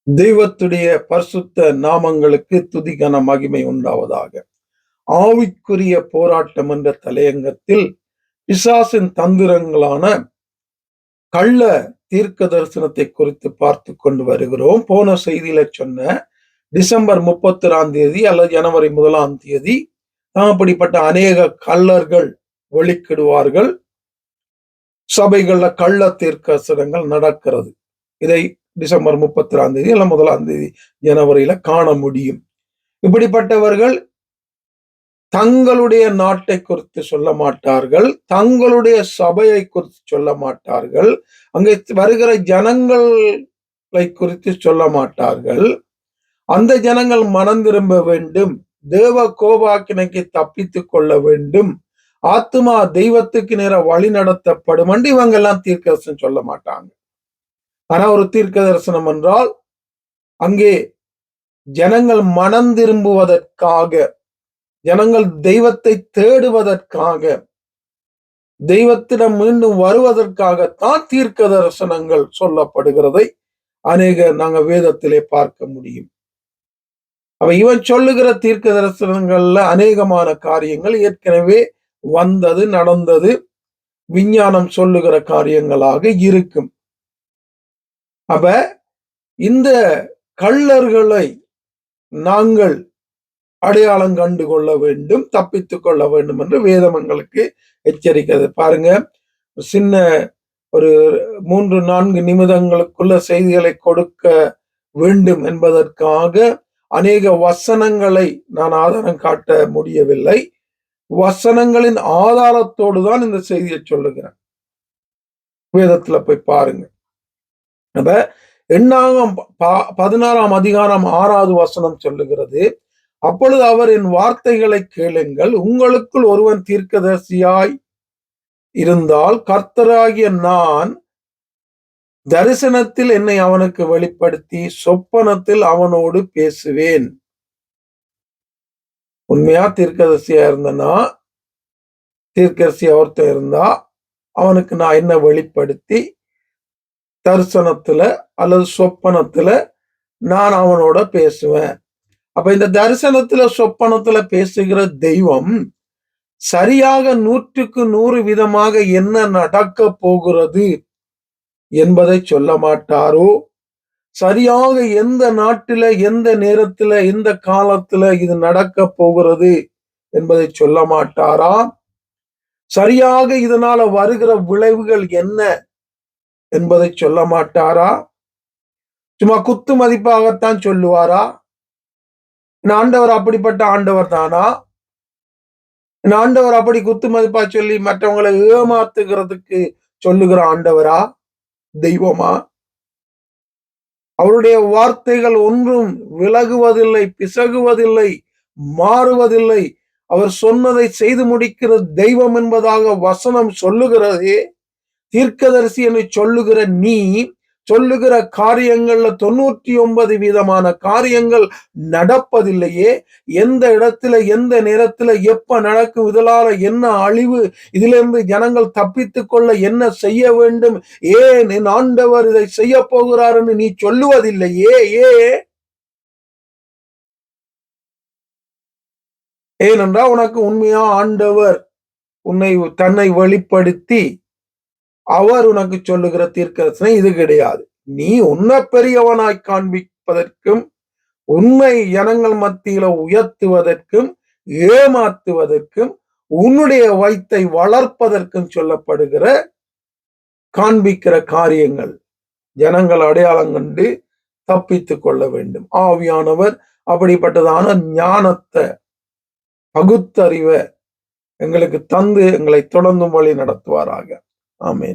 தெய்வத்துடைய பரிசுத்த நாமங்களுக்கு துதிகன மகிமை உண்டாவதாக. ஆவிக்குரிய போராட்டம் என்ற தலையங்கத்தில் பிசாசின் தந்திரங்களான கள்ள தீர்க்க தரிசனத்தை குறித்து பார்த்து கொண்டு வருகிறோம். போன செய்தியில சொன்ன டிசம்பர் 31 அல்லது ஜனவரி 1 அப்படிப்பட்ட அநேக கள்ளர்கள் வெளிக்கிடுவார்கள். சபைகள்ல கள்ள தீர்க்கதரிசனங்கள் நடக்கிறது. இதை டிசம்பர் 31 அல்ல 1 ஜனவரியில காண முடியும். இப்படிப்பட்டவர்கள் தங்களுடைய நாட்டை குறித்து சொல்ல மாட்டார்கள், தங்களுடைய சபையை குறித்து சொல்ல மாட்டார்கள், அங்கே வருகிற ஜனங்களை குறித்து சொல்ல மாட்டார்கள். அந்த ஜனங்கள் மனம் திரும்ப வேண்டும், தேவ கோபாக்கினைக்கு தப்பித்துக் கொள்ள வேண்டும், ஆத்துமா தெய்வத்துக்கு நேர வழி நடத்தப்படும் என்று இவங்க எல்லாம் தீர்க்கதரிசனம் சொல்ல மாட்டாங்க. ஆனா ஒரு தீர்க்க தரிசனம் என்றால் அங்கே ஜனங்கள் மனம் திரும்புவதற்காக, ஜனங்கள் தெய்வத்தை தேடுவதற்காக, தெய்வத்திடம் மீண்டும் வருவதற்காகத்தான் தீர்க்க தரிசனங்கள் சொல்லப்படுகிறதை நாங்க வேதத்திலே பார்க்க முடியும். அப்ப இவன் சொல்லுகிற தீர்க்க தரிசனங்கள்ல அநேகமான காரியங்கள் ஏற்கனவே வந்தது, நடந்தது, விஞ்ஞானம் சொல்லுகிற காரியங்களாக இருக்கும். அப்ப இந்த கள்ளர்களை நாங்கள் அடையாளம் கண்டு கொள்ள வேண்டும், தப்பித்துக் கொள்ள வேண்டும் என்று வேதம் எங்களுக்கு எச்சரிக்கிறது. பாருங்க, சின்ன ஒரு 3-4 நிமிடங்களுக்குள்ள செய்திகளை கொடுக்க வேண்டும் என்பதற்காக அநேக வசனங்களை நான் ஆதாரம் காட்ட முடியவில்லை. வசனங்களின் ஆதாரத்தோடு தான் இந்த செய்தியை சொல்லுகிறேன். வேதத்துல போய் பாருங்க. அப்ப 16 அதிகாரம் 6 சொல்லுகிறது, அப்பொழுது அவர் என் வார்த்தைகளை கேளுங்கள், உங்களுக்குள் ஒருவன் தீர்க்கதரிசியாய் இருந்தால் கர்த்தராகிய நான் தரிசனத்தில் என்னை அவனுக்கு வெளிப்படுத்தி சொப்பனத்தில் அவனோடு பேசுவேன். உண்மையா தீர்க்கதரிசியா இருந்தனா, தீர்க்கதரிசி ஒருத்தன் இருந்தா அவனுக்கு நான் என்ன வெளிப்படுத்தி தரிசனத்துல அல்லது சொப்பனத்துல நான் அவனோட பேசுவேன். அப்ப இந்த தரிசனத்துல சொப்பனத்துல பேசுகிற தெய்வம் சரியாக 100% விதமாக என்ன நடக்க போகிறது என்பதை சொல்ல மாட்டாரோ, சரியாக எந்த நாட்டில, எந்த நேரத்துல, எந்த காலத்துல இது நடக்க போகிறது என்பதை சொல்ல மாட்டாரா, சரியாக இதனால வருகிற விளைவுகள் என்ன என்பதை சொல்ல மாட்டாரா, சும்மா குத்து மதிப்பாகத்தான் சொல்லுவாரா? ஆண்டவர் அப்படிப்பட்ட ஆண்டவர் தானா? ஆண்டவர் அப்படி குத்து மதிப்பா சொல்லி மற்றவங்களை ஏமாத்துகிறதுக்கு சொல்லுகிற ஆண்டவரா, தெய்வமா? அவருடைய வார்த்தைகள் ஒன்றும் விலகுவதில்லை, பிசகுவதில்லை, மாறுவதில்லை. அவர் சொன்னதை செய்து முடிக்கிற தெய்வம் என்பதாக வசனம் சொல்லுகிறதே. தீர்க்கதரிசி என்று சொல்லுகிற நீ சொல்லுகிற காரியங்கள்ல 99 விதமான காரியங்கள் நடப்பதில்லையே. எந்த இடத்துல, எந்த நேரத்துல, எப்ப நடக்கும், இதனால என்ன அழிவு, இதிலிருந்து ஜனங்கள் தப்பித்துக் கொள்ள என்ன செய்ய வேண்டும், ஏன் என் ஆண்டவர் இதை செய்ய போகிறார் என்று நீ சொல்லுவதில்லையே. ஏனென்றால் உனக்கு உண்மையா ஆண்டவர் தன்னை வெளிப்படுத்தி அவர் உனக்கு சொல்லுகிற தீர்க்கதரிசனை இது கிடையாது. நீ உன்னை பெரியவனாய் காண்பிப்பதற்கும், உண்மை ஜனங்கள் மத்தியில உயர்த்துவதற்கும், ஏமாத்துவதற்கும், உன்னுடைய வயித்தை வளர்ப்பதற்கும் சொல்லப்படுகிற காண்பிக்கிற காரியங்கள் ஜனங்கள் அடையாளம் கண்டு தப்பித்துக் கொள்ள வேண்டும். ஆவியானவர் அப்படிப்பட்டதான ஞானத்தை, பகுத்தறிவை எங்களுக்கு தந்து எங்களை தொடர்ந்தும் வழி நடத்துவாராக. ஆமென்.